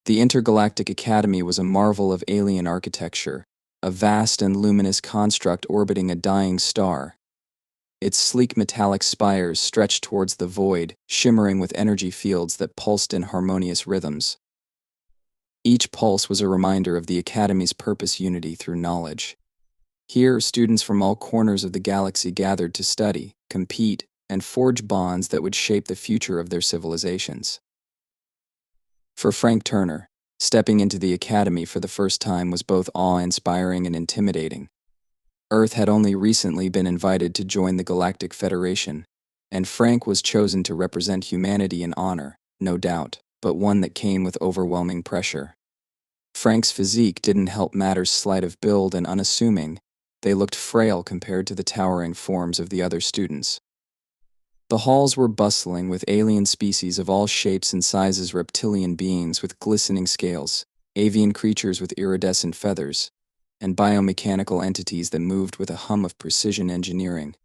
The Intergalactic Academy was a marvel of alien architecture, a vast and luminous construct orbiting a dying star. Its sleek metallic spires stretched towards the void, shimmering with energy fields that pulsed in harmonious rhythms. Each pulse was a reminder of the Academy's purpose: unity through knowledge. Here, students from all corners of the galaxy gathered to study, compete, and forge bonds that would shape the future of their civilizations. For Frank Turner, stepping into the Academy for the first time was both awe-inspiring and intimidating. Earth had only recently been invited to join the Galactic Federation, and Frank was chosen to represent humanity in honor, no doubt, but one that came with overwhelming pressure. Frank's physique didn't help matters. Slight of build and unassuming, they looked frail compared to the towering forms of the other students. The halls were bustling with alien species of all shapes and sizes: reptilian beings with glistening scales, avian creatures with iridescent feathers, and biomechanical entities that moved with a hum of precision engineering.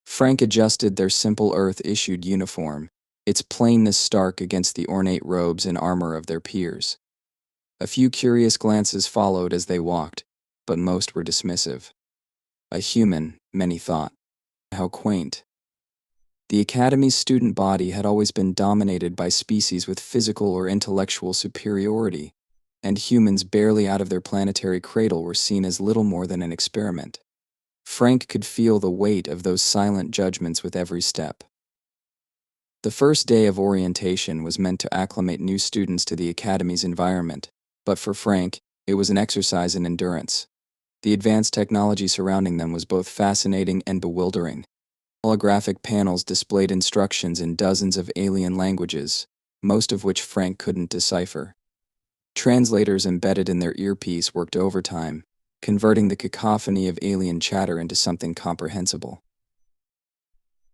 Frank adjusted their simple Earth-issued uniform, its plainness stark against the ornate robes and armor of their peers. A few curious glances followed as they walked, but most were dismissive. A human, many thought. How quaint. The Academy's student body had always been dominated by species with physical or intellectual superiority, and humans barely out of their planetary cradle were seen as little more than an experiment. Frank could feel the weight of those silent judgments with every step. The first day of orientation was meant to acclimate new students to the Academy's environment, but for Frank, it was an exercise in endurance. The advanced technology surrounding them was both fascinating and bewildering. Holographic panels displayed instructions in dozens of alien languages, most of which Frank couldn't decipher. Translators embedded in their earpiece worked overtime, converting the cacophony of alien chatter into something comprehensible.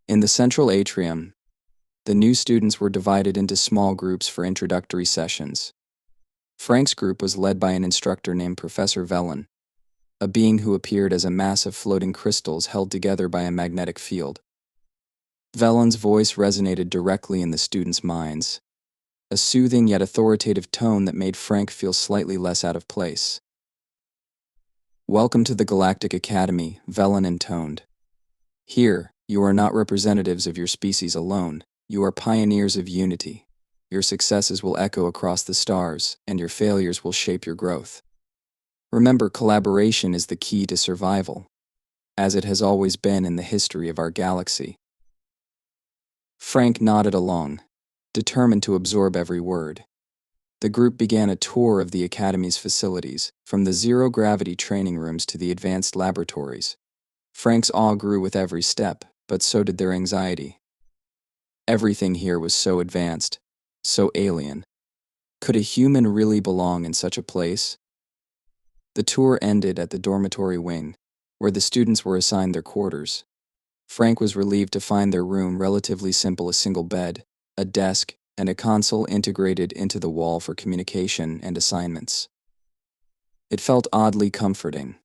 In the central atrium, the new students were divided into small groups for introductory sessions. Frank's group was led by an instructor named Professor Velen, a being who appeared as a mass of floating crystals held together by a magnetic field. Velen's voice resonated directly in the students' minds, a soothing yet authoritative tone that made Frank feel slightly less out of place. "Welcome to the Galactic Academy," Velen intoned. "Here, you are not representatives of your species alone, you are pioneers of unity. Your successes will echo across the stars, and your failures will shape your growth. Remember, collaboration is the key to survival, as it has always been in the history of our galaxy." Frank nodded along, determined to absorb every word. The group began a tour of the Academy's facilities, from the zero-gravity training rooms to the advanced laboratories. Frank's awe grew with every step, but so did their anxiety. Everything here was so advanced, so alien. Could a human really belong in such a place? The tour ended at the dormitory wing, where the students were assigned their quarters. Frank was relieved to find their room relatively simple: a single bed, a desk, and a console integrated into the wall for communication and assignments. It felt oddly comforting,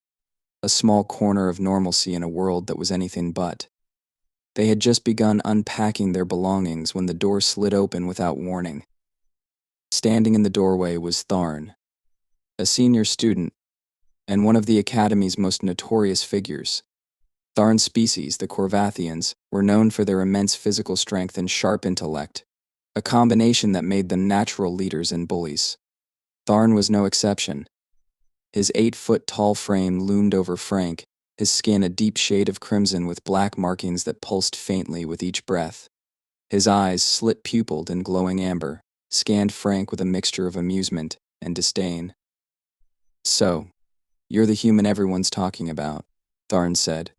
a small corner of normalcy in a world that was anything but. They had just begun unpacking their belongings when the door slid open without warning. Standing in the doorway was Tharn, a senior student, and one of the Academy's most notorious figures. Tharn's species, the Corvathians, were known for their immense physical strength and sharp intellect, a combination that made them natural leaders and bullies. Tharn was no exception. His 8-foot-tall frame loomed over Frank, his skin a deep shade of crimson with black markings that pulsed faintly with each breath. His eyes, slit-pupilled and glowing amber, scanned Frank with a mixture of amusement and disdain. "So, you're the human everyone's talking about," Tharn said,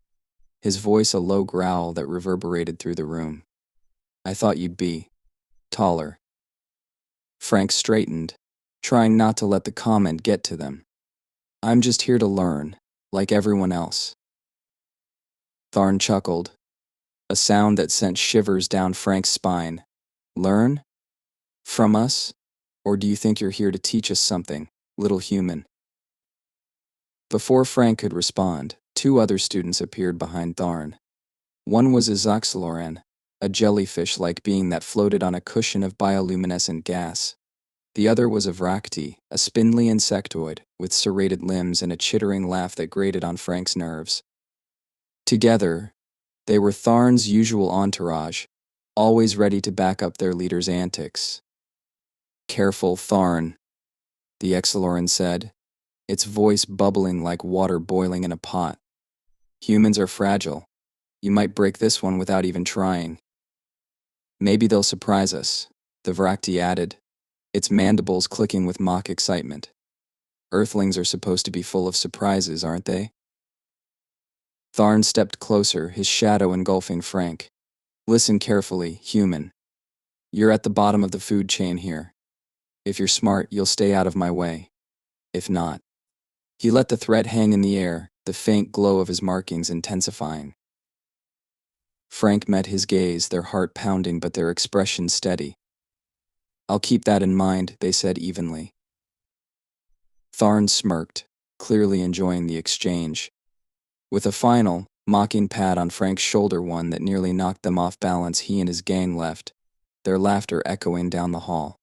his voice a low growl that reverberated through the room. "I thought you'd be taller." Frank straightened, trying not to let the comment get to them. "I'm just here to learn, like everyone else." Tharn chuckled, a sound that sent shivers down Frank's spine. "Learn? From us? Or do you think you're here to teach us something, little human?" Before Frank could respond, 2 other students appeared behind Tharn. One was Izaxloran, a jellyfish-like being that floated on a cushion of bioluminescent gas. The other was a Vracti, a spindly insectoid with serrated limbs and a chittering laugh that grated on Frank's nerves. Together, they were Tharn's usual entourage, always ready to back up their leader's antics. "Careful, Tharn," the Exceloran said, its voice bubbling like water boiling in a pot. "Humans are fragile. You might break this one without even trying." "Maybe they'll surprise us," the Vracti added, its mandibles clicking with mock excitement. "Earthlings are supposed to be full of surprises, aren't they?" Tharn stepped closer, his shadow engulfing Frank. "Listen carefully, human. You're at the bottom of the food chain here. If you're smart, you'll stay out of my way. If not..." He let the threat hang in the air, the faint glow of his markings intensifying. Frank met his gaze, their heart pounding but their expression steady. "I'll keep that in mind," they said evenly. Tharn smirked, clearly enjoying the exchange. With a final, mocking pat on Frank's shoulder, one that nearly knocked them off balance, he and his gang left, their laughter echoing down the hall.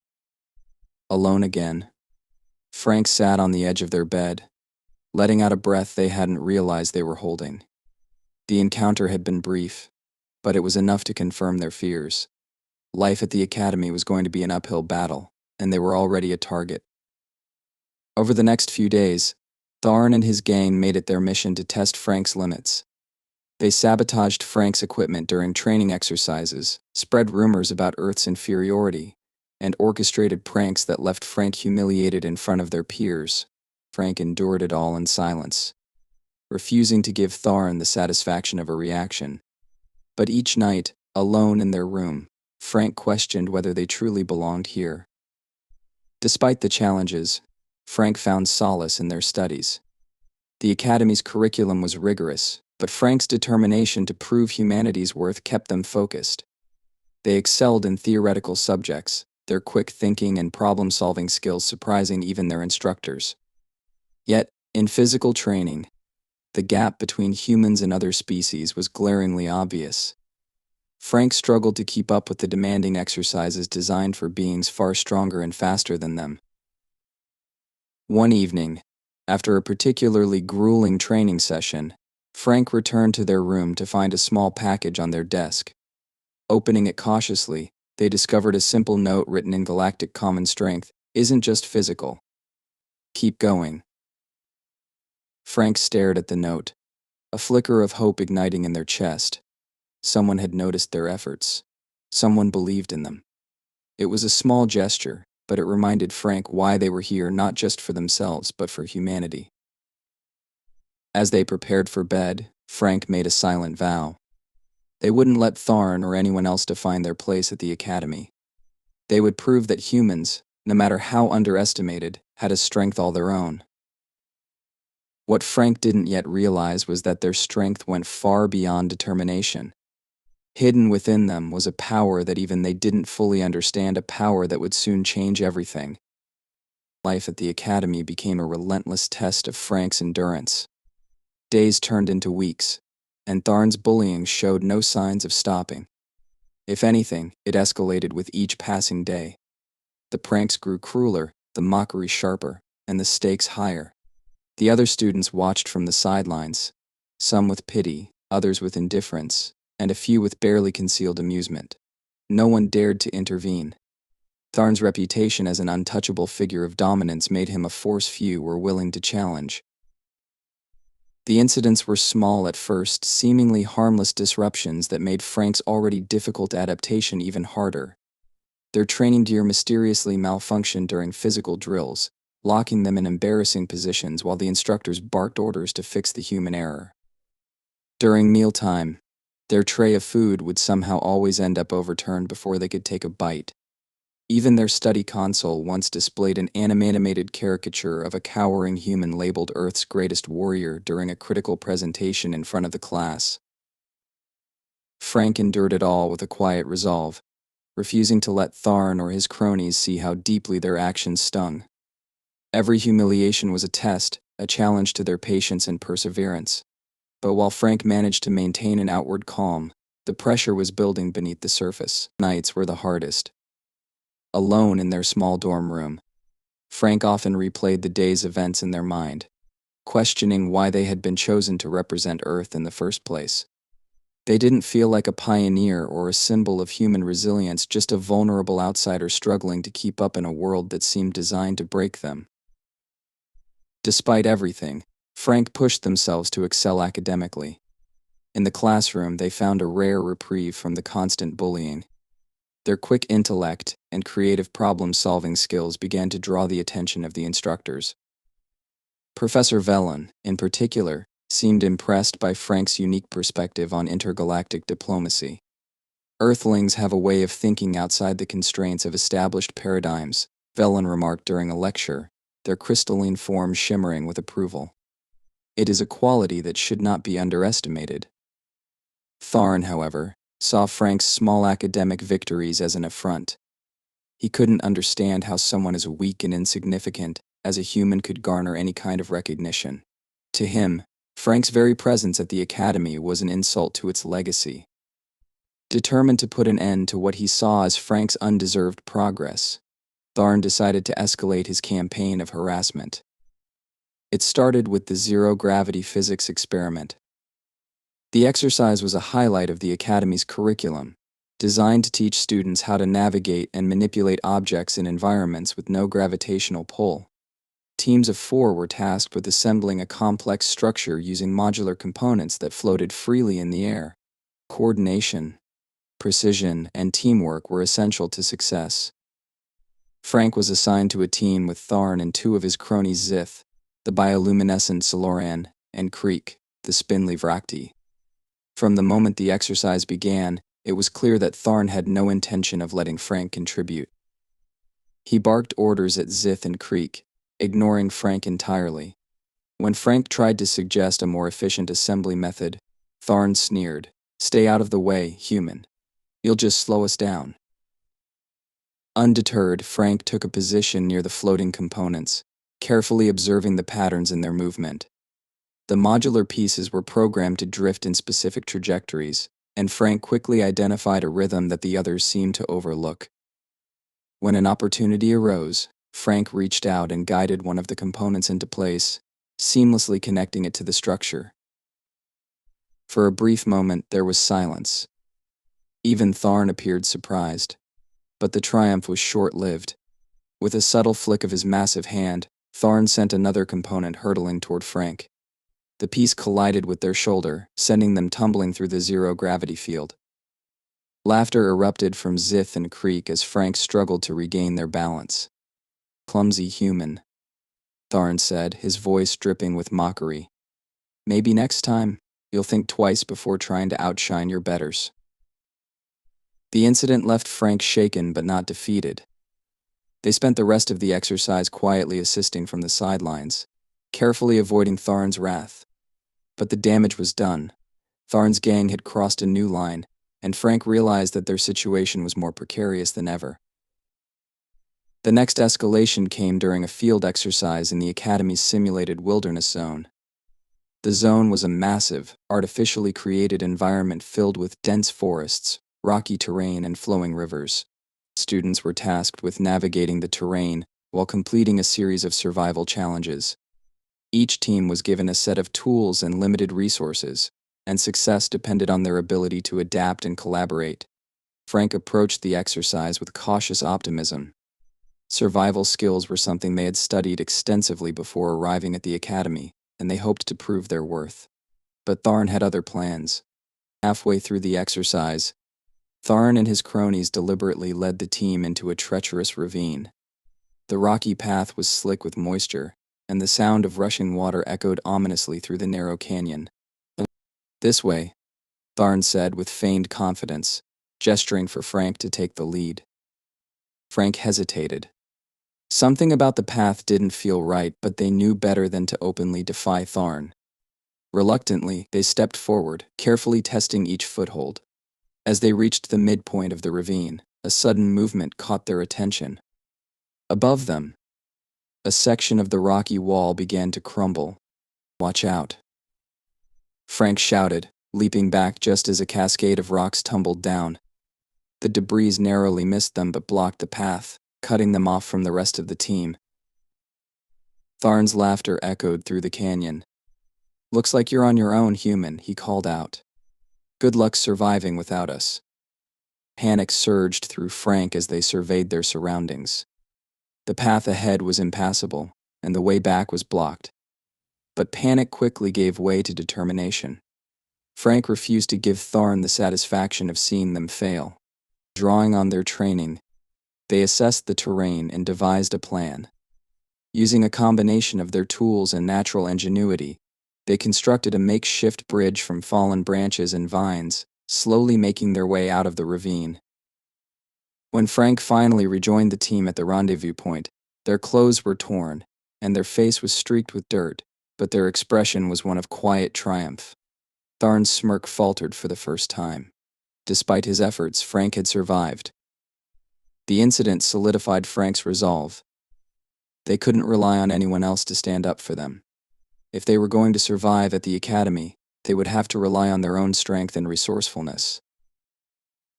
Alone again, Frank sat on the edge of their bed, letting out a breath they hadn't realized they were holding. The encounter had been brief, but it was enough to confirm their fears. Life at the academy was going to be an uphill battle, and they were already a target. Over the next few days, Tharn and his gang made it their mission to test Frank's limits. They sabotaged Frank's equipment during training exercises, spread rumors about Earth's inferiority, and orchestrated pranks that left Frank humiliated in front of their peers. Frank endured it all in silence, refusing to give Tharn the satisfaction of a reaction. But each night, alone in their room, Frank questioned whether they truly belonged here. Despite the challenges, Frank found solace in their studies. The Academy's curriculum was rigorous, but Frank's determination to prove humanity's worth kept them focused. They excelled in theoretical subjects, their quick thinking and problem-solving skills surprising even their instructors. Yet, in physical training, the gap between humans and other species was glaringly obvious. Frank struggled to keep up with the demanding exercises designed for beings far stronger and faster than them. One evening, after a particularly grueling training session, Frank returned to their room to find a small package on their desk. Opening it cautiously, they discovered a simple note written in galactic common strength: "Isn't just physical. Keep going." Frank stared at the note, a flicker of hope igniting in their chest. Someone had noticed their efforts. Someone believed in them. It was a small gesture, but it reminded Frank why they were here, not just for themselves, but for humanity. As they prepared for bed, Frank made a silent vow. They wouldn't let Tharn or anyone else define their place at the Academy. They would prove that humans, no matter how underestimated, had a strength all their own. What Frank didn't yet realize was that their strength went far beyond determination. Hidden within them was a power that even they didn't fully understand, a power that would soon change everything. Life at the Academy became a relentless test of Frank's endurance. Days turned into weeks, and Tharn's bullying showed no signs of stopping. If anything, it escalated with each passing day. The pranks grew crueler, the mockery sharper, and the stakes higher. The other students watched from the sidelines, some with pity, others with indifference, and a few with barely concealed amusement. No one dared to intervene. Tharn's reputation as an untouchable figure of dominance made him a force few were willing to challenge. The incidents were small at first, seemingly harmless disruptions that made Frank's already difficult adaptation even harder. Their training gear mysteriously malfunctioned during physical drills, locking them in embarrassing positions while the instructors barked orders to fix the human error. During mealtime, their tray of food would somehow always end up overturned before they could take a bite. Even their study console once displayed an animated caricature of a cowering human labeled Earth's greatest warrior during a critical presentation in front of the class. Frank endured it all with a quiet resolve, refusing to let Tharn or his cronies see how deeply their actions stung. Every humiliation was a test, a challenge to their patience and perseverance. But while Frank managed to maintain an outward calm, the pressure was building beneath the surface. Nights were the hardest. alone in their small dorm room. Frank often replayed the day's events in their mind, questioning why they had been chosen to represent Earth in the first place. They didn't feel like a pioneer or a symbol of human resilience, just a vulnerable outsider struggling to keep up in a world that seemed designed to break them. Despite everything, Frank pushed themselves to excel academically. In the classroom, they found a rare reprieve from the constant bullying. Their quick intellect and creative problem-solving skills began to draw the attention of the instructors. Professor Vellon, in particular, seemed impressed by Frank's unique perspective on intergalactic diplomacy. Earthlings have a way of thinking outside the constraints of established paradigms, Vellon remarked during a lecture, their crystalline form shimmering with approval. It is a quality that should not be underestimated. Tharn, however, saw Frank's small academic victories as an affront. He couldn't understand how someone as weak and insignificant as a human could garner any kind of recognition. To him, Frank's very presence at the academy was an insult to its legacy. Determined to put an end to what he saw as Frank's undeserved progress, Tharn decided to escalate his campaign of harassment. It started with the zero-gravity physics experiment. The exercise was a highlight of the Academy's curriculum, designed to teach students how to navigate and manipulate objects in environments with no gravitational pull. Teams of 4 were tasked with assembling a complex structure using modular components that floated freely in the air. Coordination, precision, and teamwork were essential to success. Frank was assigned to a team with Tharn and 2 of his cronies, Zith, the bioluminescent Celoran, and Creek, the spindly Vrakti. From the moment the exercise began, it was clear that Tharn had no intention of letting Frank contribute. He barked orders at Zith and Creek, ignoring Frank entirely. When Frank tried to suggest a more efficient assembly method, Tharn sneered, "Stay out of the way, human. You'll just slow us down." Undeterred, Frank took a position near the floating components, carefully observing the patterns in their movement. The modular pieces were programmed to drift in specific trajectories, and Frank quickly identified a rhythm that the others seemed to overlook. When an opportunity arose, Frank reached out and guided one of the components into place, seamlessly connecting it to the structure. For a brief moment, there was silence. Even Tharn appeared surprised. But the triumph was short-lived. With a subtle flick of his massive hand, Tharn sent another component hurtling toward Frank. The piece collided with their shoulder, sending them tumbling through the zero-gravity field. Laughter erupted from Zith and Creek as Frank struggled to regain their balance. "Clumsy human," Tharn said, his voice dripping with mockery. "Maybe next time, you'll think twice before trying to outshine your betters." The incident left Frank shaken but not defeated. They spent the rest of the exercise quietly assisting from the sidelines, carefully avoiding Tharn's wrath. But the damage was done. Tharn's gang had crossed a new line, and Frank realized that their situation was more precarious than ever. The next escalation came during a field exercise in the Academy's simulated wilderness zone. The zone was a massive, artificially created environment filled with dense forests, rocky terrain, and flowing rivers. Students were tasked with navigating the terrain while completing a series of survival challenges. Each team was given a set of tools and limited resources, and success depended on their ability to adapt and collaborate. Frank approached the exercise with cautious optimism. Survival skills were something they had studied extensively before arriving at the Academy, and they hoped to prove their worth. But Tharn had other plans. Halfway through the exercise, Tharn and his cronies deliberately led the team into a treacherous ravine. The rocky path was slick with moisture, and the sound of rushing water echoed ominously through the narrow canyon. "This way," Tharn said with feigned confidence, gesturing for Frank to take the lead. Frank hesitated. Something about the path didn't feel right, but they knew better than to openly defy Tharn. Reluctantly, they stepped forward, carefully testing each foothold. As they reached the midpoint of the ravine, a sudden movement caught their attention. Above them, a section of the rocky wall began to crumble. "Watch out," Frank shouted, leaping back just as a cascade of rocks tumbled down. The debris narrowly missed them but blocked the path, cutting them off from the rest of the team. Tharn's laughter echoed through the canyon. "Looks like you're on your own, human," he called out. "Good luck surviving without us." Panic surged through Frank as they surveyed their surroundings. The path ahead was impassable, and the way back was blocked. But panic quickly gave way to determination. Frank refused to give Tharn the satisfaction of seeing them fail. Drawing on their training, they assessed the terrain and devised a plan. Using a combination of their tools and natural ingenuity, they constructed a makeshift bridge from fallen branches and vines, slowly making their way out of the ravine. When Frank finally rejoined the team at the rendezvous point, their clothes were torn, and their face was streaked with dirt, but their expression was one of quiet triumph. Tharn's smirk faltered for the first time. Despite his efforts, Frank had survived. The incident solidified Frank's resolve. They couldn't rely on anyone else to stand up for them. If they were going to survive at the academy, they would have to rely on their own strength and resourcefulness.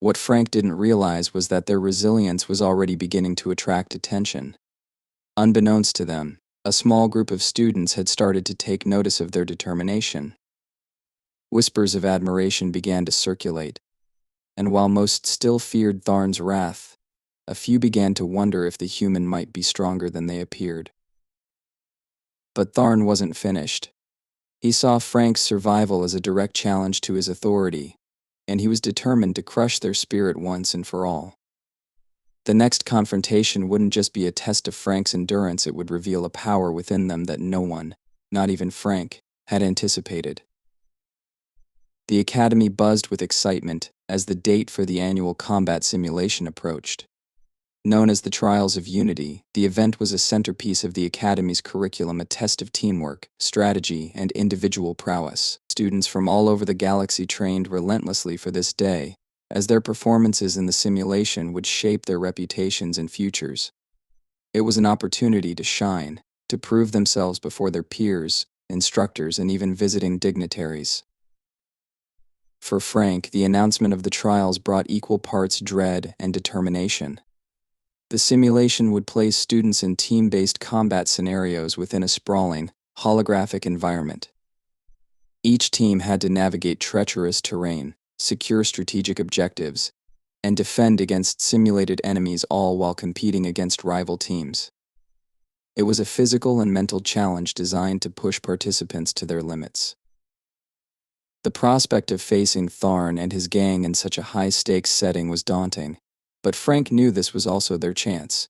What Frank didn't realize was that their resilience was already beginning to attract attention. Unbeknownst to them, a small group of students had started to take notice of their determination. Whispers of admiration began to circulate, and while most still feared Tharn's wrath, a few began to wonder if the human might be stronger than they appeared. But Tharn wasn't finished. He saw Frank's survival as a direct challenge to his authority, and he was determined to crush their spirit once and for all. The next confrontation wouldn't just be a test of Frank's endurance, it would reveal a power within them that no one, not even Frank, had anticipated. The academy buzzed with excitement as the date for the annual combat simulation approached. Known as the Trials of Unity, the event was a centerpiece of the Academy's curriculum, a test of teamwork, strategy, and individual prowess. Students from all over the galaxy trained relentlessly for this day, as their performances in the simulation would shape their reputations and futures. It was an opportunity to shine, to prove themselves before their peers, instructors, and even visiting dignitaries. For Frank, the announcement of the trials brought equal parts dread and determination. The simulation would place students in team-based combat scenarios within a sprawling, holographic environment. Each team had to navigate treacherous terrain, secure strategic objectives, and defend against simulated enemies, all while competing against rival teams. It was a physical and mental challenge designed to push participants to their limits. The prospect of facing Tharn and his gang in such a high-stakes setting was daunting. But Frank knew this was also their chance.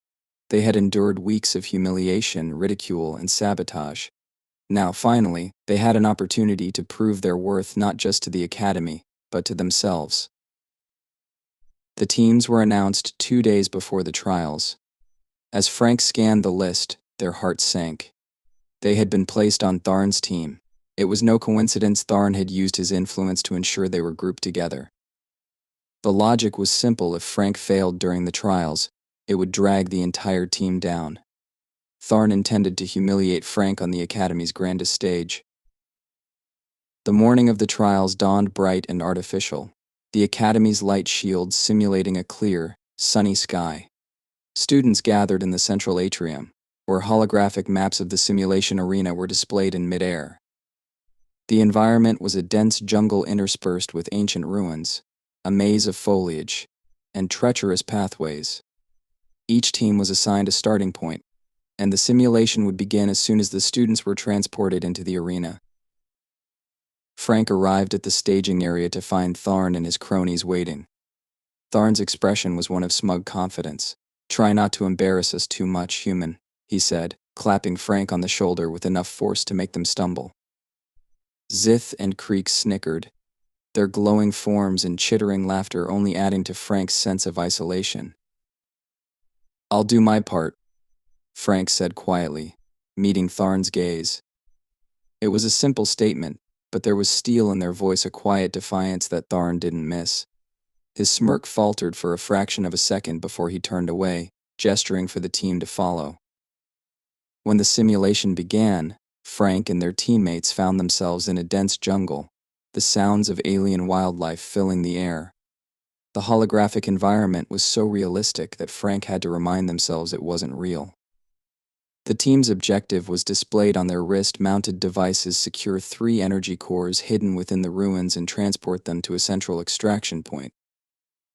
They had endured weeks of humiliation, ridicule, and sabotage. Now, finally, they had an opportunity to prove their worth not just to the Academy, but to themselves. The teams were announced 2 days before the trials. As Frank scanned the list, their hearts sank. They had been placed on Tharn's team. It was no coincidence Tharn had used his influence to ensure they were grouped together. The logic was simple: if Frank failed during the trials, it would drag the entire team down. Tharn intended to humiliate Frank on the Academy's grandest stage. The morning of the trials dawned bright and artificial, the Academy's light shields simulating a clear, sunny sky. Students gathered in the central atrium, where holographic maps of the simulation arena were displayed in midair. The environment was a dense jungle interspersed with ancient ruins, a maze of foliage, and treacherous pathways. Each team was assigned a starting point, and the simulation would begin as soon as the students were transported into the arena. Frank arrived at the staging area to find Tharn and his cronies waiting. Tharn's expression was one of smug confidence. "Try not to embarrass us too much, human," he said, clapping Frank on the shoulder with enough force to make them stumble. Zith and Creek snickered, their glowing forms and chittering laughter only adding to Frank's sense of isolation. "I'll do my part," Frank said quietly, meeting Tharn's gaze. It was a simple statement, but there was steel in their voice, a quiet defiance that Tharn didn't miss. His smirk faltered for a fraction of a second before he turned away, gesturing for the team to follow. When the simulation began, Frank and their teammates found themselves in a dense jungle, the sounds of alien wildlife filling the air. The holographic environment was so realistic that Frank had to remind themselves it wasn't real. The team's objective was displayed on their wrist-mounted devices: secure 3 energy cores hidden within the ruins and transport them to a central extraction point.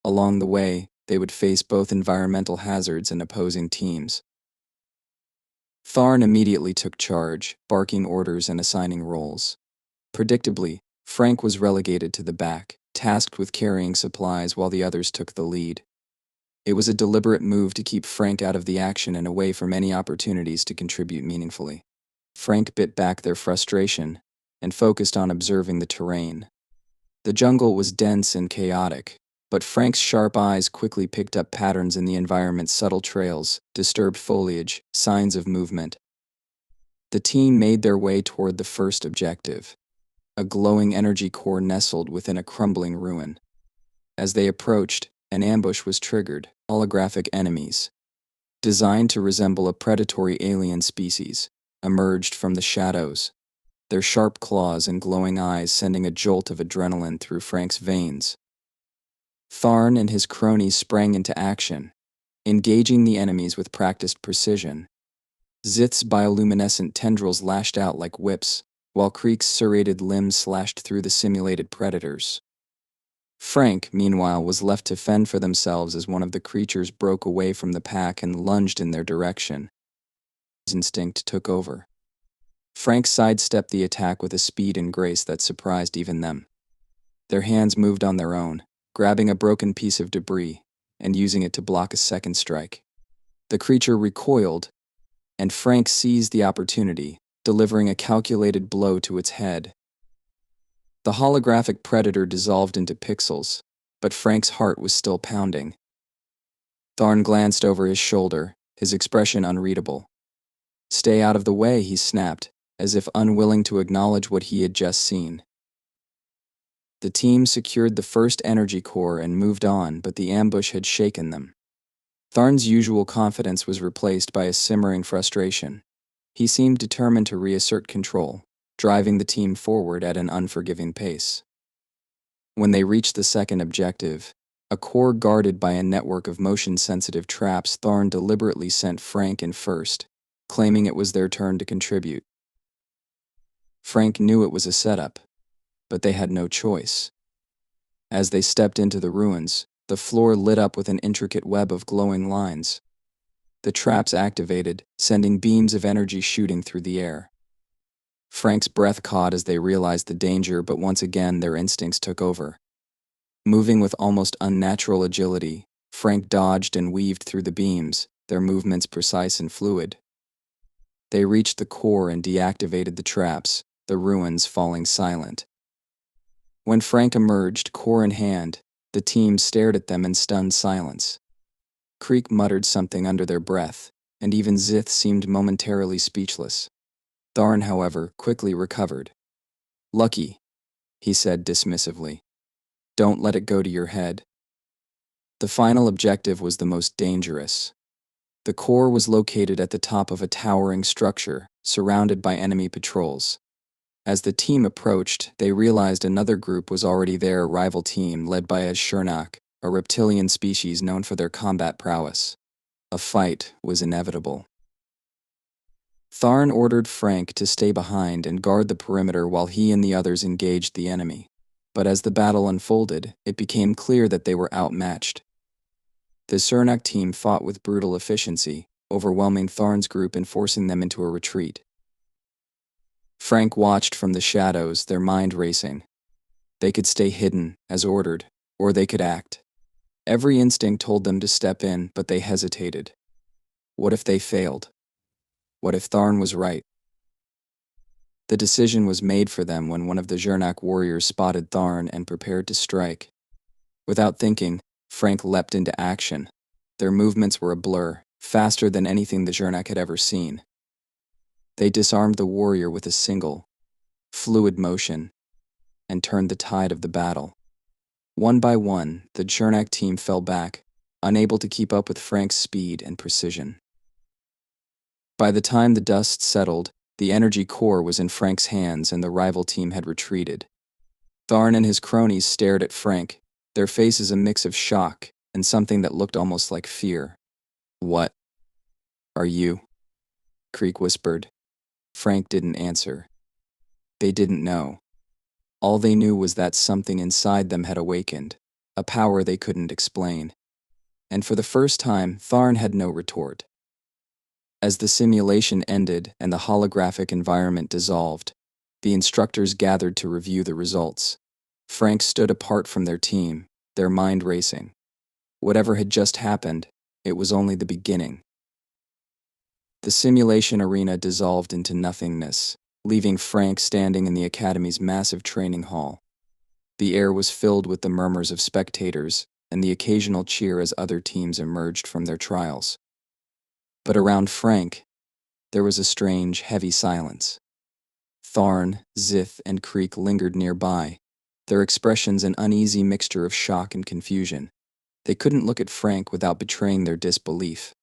Along the way, they would face both environmental hazards and opposing teams. Tharn immediately took charge, barking orders and assigning roles. Predictably, Frank was relegated to the back, tasked with carrying supplies while the others took the lead. It was a deliberate move to keep Frank out of the action and away from any opportunities to contribute meaningfully. Frank bit back their frustration and focused on observing the terrain. The jungle was dense and chaotic, but Frank's sharp eyes quickly picked up patterns in the environment's subtle trails, disturbed foliage, signs of movement. The team made their way toward the first objective, a glowing energy core nestled within a crumbling ruin. As they approached, an ambush was triggered. Holographic enemies, designed to resemble a predatory alien species, emerged from the shadows, their sharp claws and glowing eyes sending a jolt of adrenaline through Frank's veins. Tharn and his cronies sprang into action, engaging the enemies with practiced precision. Zith's bioluminescent tendrils lashed out like whips, while Creek's serrated limbs slashed through the simulated predators. Frank, meanwhile, was left to fend for themselves as one of the creatures broke away from the pack and lunged in their direction. His instinct took over. Frank sidestepped the attack with a speed and grace that surprised even them. Their hands moved on their own, grabbing a broken piece of debris and using it to block a second strike. The creature recoiled, and Frank seized the opportunity, delivering a calculated blow to its head. The holographic predator dissolved into pixels, but Frank's heart was still pounding. Tharn glanced over his shoulder, his expression unreadable. "Stay out of the way," he snapped, as if unwilling to acknowledge what he had just seen. The team secured the first energy core and moved on, but the ambush had shaken them. Tharn's usual confidence was replaced by a simmering frustration. He seemed determined to reassert control, driving the team forward at an unforgiving pace. When they reached the second objective, a core guarded by a network of motion-sensitive traps, Tharn deliberately sent Frank in first, claiming it was their turn to contribute. Frank knew it was a setup, but they had no choice. As they stepped into the ruins, the floor lit up with an intricate web of glowing lines. The traps activated, sending beams of energy shooting through the air. Frank's breath caught as they realized the danger, but once again their instincts took over. Moving with almost unnatural agility, Frank dodged and weaved through the beams, their movements precise and fluid. They reached the core and deactivated the traps, the ruins falling silent. When Frank emerged, core in hand, the team stared at them in stunned silence. Creek muttered something under their breath, and even Zith seemed momentarily speechless. Tharn, however, quickly recovered. "Lucky," he said dismissively. "Don't let it go to your head." The final objective was the most dangerous. The core was located at the top of a towering structure, surrounded by enemy patrols. As the team approached, they realized another group was already there, a rival team led by a Shurnak, a reptilian species known for their combat prowess. A fight was inevitable. Tharn ordered Frank to stay behind and guard the perimeter while he and the others engaged the enemy. But as the battle unfolded, it became clear that they were outmatched. The Shurnak team fought with brutal efficiency, overwhelming Tharn's group and forcing them into a retreat. Frank watched from the shadows, their mind racing. They could stay hidden, as ordered, or they could act. Every instinct told them to step in, but they hesitated. What if they failed? What if Tharn was right? The decision was made for them when one of the Shurnak warriors spotted Tharn and prepared to strike. Without thinking, Frank leapt into action. Their movements were a blur, faster than anything the Shurnak had ever seen. They disarmed the warrior with a single, fluid motion, and turned the tide of the battle. One by one, the Shurnak team fell back, unable to keep up with Frank's speed and precision. By the time the dust settled, the energy core was in Frank's hands and the rival team had retreated. Tharn and his cronies stared at Frank, their faces a mix of shock and something that looked almost like fear. "What are you?" Creek whispered. Frank didn't answer. They didn't know. All they knew was that something inside them had awakened, a power they couldn't explain. And for the first time, Tharn had no retort. As the simulation ended and the holographic environment dissolved, the instructors gathered to review the results. Frank stood apart from their team, their mind racing. Whatever had just happened, it was only the beginning. The simulation arena dissolved into nothingness, leaving Frank standing in the Academy's massive training hall. The air was filled with the murmurs of spectators and the occasional cheer as other teams emerged from their trials. But around Frank, there was a strange, heavy silence. Tharn, Zith, and Creek lingered nearby, their expressions an uneasy mixture of shock and confusion. They couldn't look at Frank without betraying their disbelief.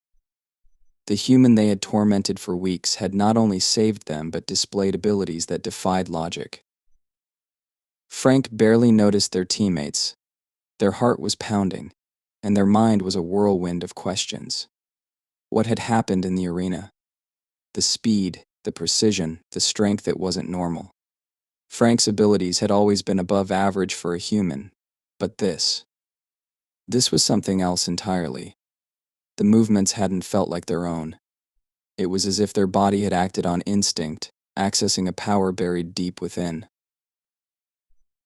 The human they had tormented for weeks had not only saved them but displayed abilities that defied logic. Frank barely noticed their teammates. Their heart was pounding, and their mind was a whirlwind of questions. What had happened in the arena? The speed, the precision, the strength that wasn't normal. Frank's abilities had always been above average for a human, but this was something else entirely. The movements hadn't felt like their own. It was as if their body had acted on instinct, accessing a power buried deep within.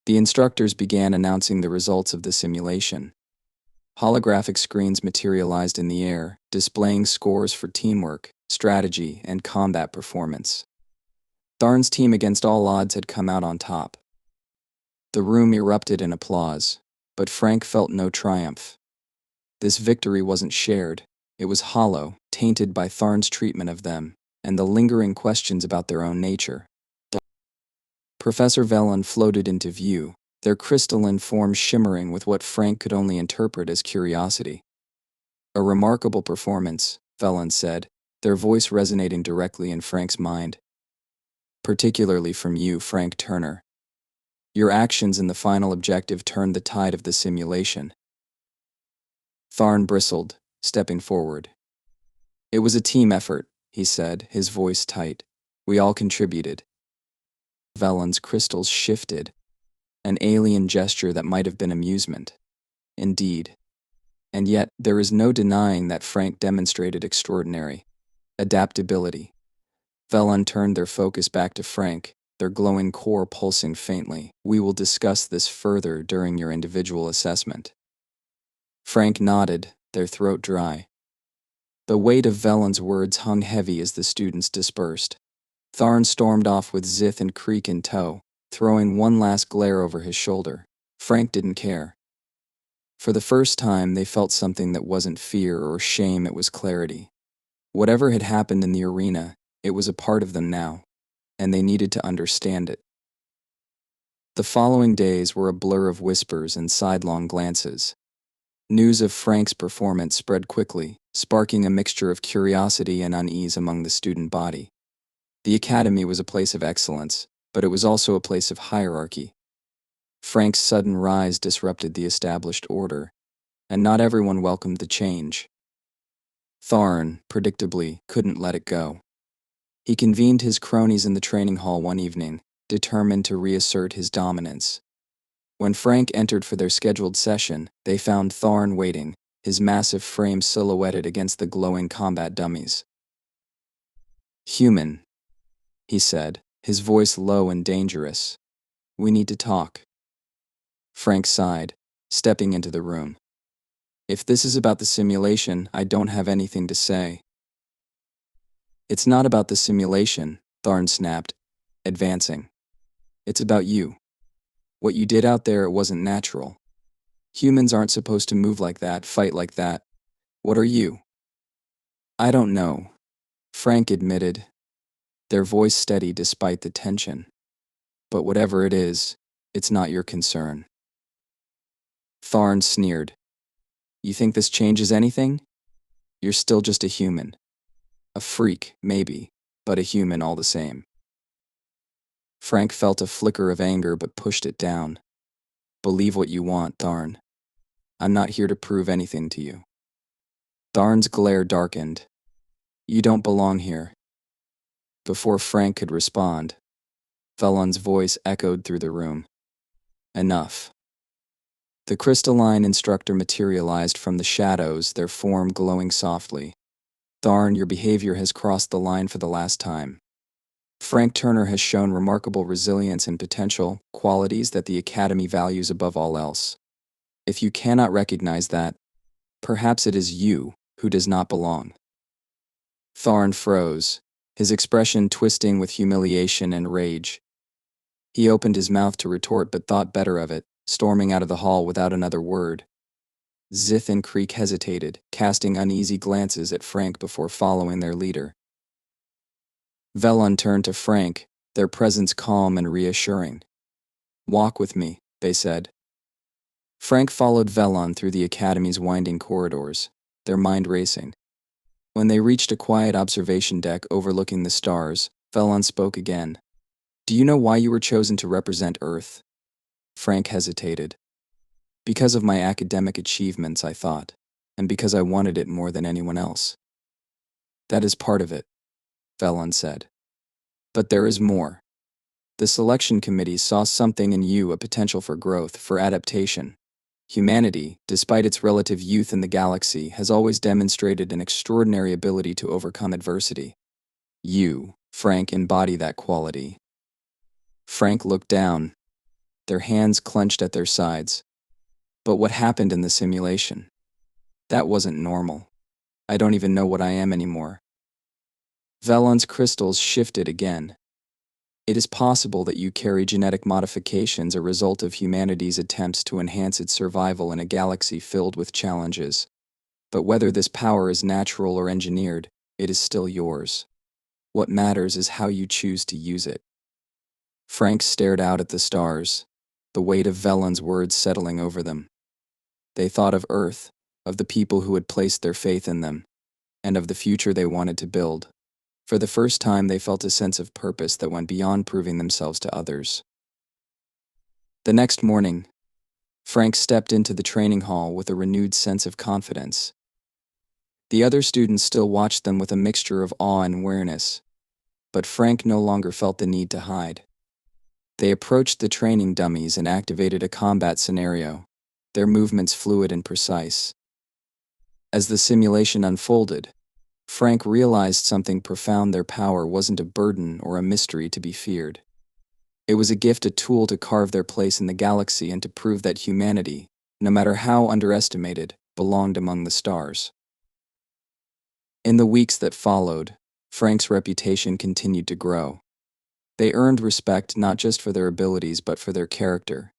The instructors began announcing the results of the simulation. Holographic screens materialized in the air, displaying scores for teamwork, strategy, and combat performance. Tharn's team against all odds had come out on top. The room erupted in applause, but Frank felt no triumph. This victory wasn't shared. It was hollow, tainted by Tharn's treatment of them, and the lingering questions about their own nature. Professor Velen floated into view, their crystalline form shimmering with what Frank could only interpret as curiosity. "A remarkable performance," Velen said, their voice resonating directly in Frank's mind. "Particularly from you, Frank Turner. Your actions in the final objective turned the tide of the simulation." Tharn bristled, stepping forward. "It was a team effort," he said, his voice tight. "We all contributed." Velen's crystals shifted, an alien gesture that might have been amusement. Indeed. And yet, there is no denying that Frank demonstrated extraordinary adaptability. Velen turned their focus back to Frank, their glowing core pulsing faintly. "We will discuss this further during your individual assessment." Frank nodded, their throat dry. The weight of Velen's words hung heavy as the students dispersed. Tharn stormed off with Zith and Creek in tow, throwing one last glare over his shoulder. Frank didn't care. For the first time, they felt something that wasn't fear or shame, it was clarity. Whatever had happened in the arena, it was a part of them now, and they needed to understand it. The following days were a blur of whispers and sidelong glances. News of Frank's performance spread quickly, sparking a mixture of curiosity and unease among the student body. The academy was a place of excellence, but it was also a place of hierarchy. Frank's sudden rise disrupted the established order, and not everyone welcomed the change. Tharn, predictably, couldn't let it go. He convened his cronies in the training hall one evening, determined to reassert his dominance. When Frank entered for their scheduled session, they found Tharn waiting, his massive frame silhouetted against the glowing combat dummies. "Human," he said, his voice low and dangerous. "We need to talk." Frank sighed, stepping into the room. "If this is about the simulation, I don't have anything to say." "It's not about the simulation," Tharn snapped, advancing. "It's about you. What you did out there, it wasn't natural. Humans aren't supposed to move like that, fight like that. What are you?" "I don't know," Frank admitted, their voice steady despite the tension. "But whatever it is, it's not your concern." Tharn sneered. "You think this changes anything? You're still just a human. A freak, maybe, but a human all the same." Frank felt a flicker of anger but pushed it down. "Believe what you want, Tharn. I'm not here to prove anything to you. Tharn's glare darkened. You don't belong here. Before Frank could respond, Velon's voice echoed through the room. Enough. The crystalline instructor materialized from the shadows, their form glowing softly. Tharn, your behavior has crossed the line for the last time. Frank Turner has shown remarkable resilience and potential, qualities that the Academy values above all else. If you cannot recognize that, perhaps it is you who does not belong. Tharn froze, his expression twisting with humiliation and rage. He opened his mouth to retort but thought better of it, storming out of the hall without another word. Zith and Creek hesitated, casting uneasy glances at Frank before following their leader. Velon turned to Frank, their presence calm and reassuring. Walk with me, they said. Frank followed Velon through the Academy's winding corridors, their mind racing. When they reached a quiet observation deck overlooking the stars, Velon spoke again. Do you know why you were chosen to represent Earth? Frank hesitated. Because of my academic achievements, I thought, and because I wanted it more than anyone else. That is part of it, Velon said. But there is more. The selection committee saw something in you, a potential for growth, for adaptation. Humanity, despite its relative youth in the galaxy, has always demonstrated an extraordinary ability to overcome adversity. You, Frank, embody that quality. Frank looked down, their hands clenched at their sides. But what happened in the simulation? That wasn't normal. I don't even know what I am anymore. Velon's crystals shifted again. It is possible that you carry genetic modifications, a result of humanity's attempts to enhance its survival in a galaxy filled with challenges. But whether this power is natural or engineered, it is still yours. What matters is how you choose to use it. Frank stared out at the stars, the weight of Velon's words settling over them. They thought of Earth, of the people who had placed their faith in them, and of the future they wanted to build. For the first time, they felt a sense of purpose that went beyond proving themselves to others. The next morning, Frank stepped into the training hall with a renewed sense of confidence. The other students still watched them with a mixture of awe and awareness, but Frank no longer felt the need to hide. They approached the training dummies and activated a combat scenario, their movements fluid and precise. As the simulation unfolded, Frank realized something profound. Their power wasn't a burden or a mystery to be feared. It was a gift, a tool to carve their place in the galaxy and to prove that humanity, no matter how underestimated, belonged among the stars. In the weeks that followed, Frank's reputation continued to grow. They earned respect not just for their abilities but for their character.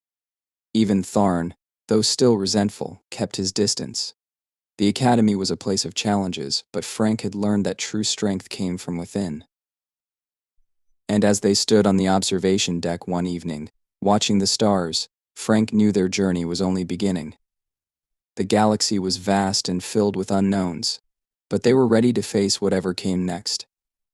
Even Tharn, though still resentful, kept his distance. The Academy was a place of challenges, but Frank had learned that true strength came from within. And as they stood on the observation deck one evening, watching the stars, Frank knew their journey was only beginning. The galaxy was vast and filled with unknowns, but they were ready to face whatever came next.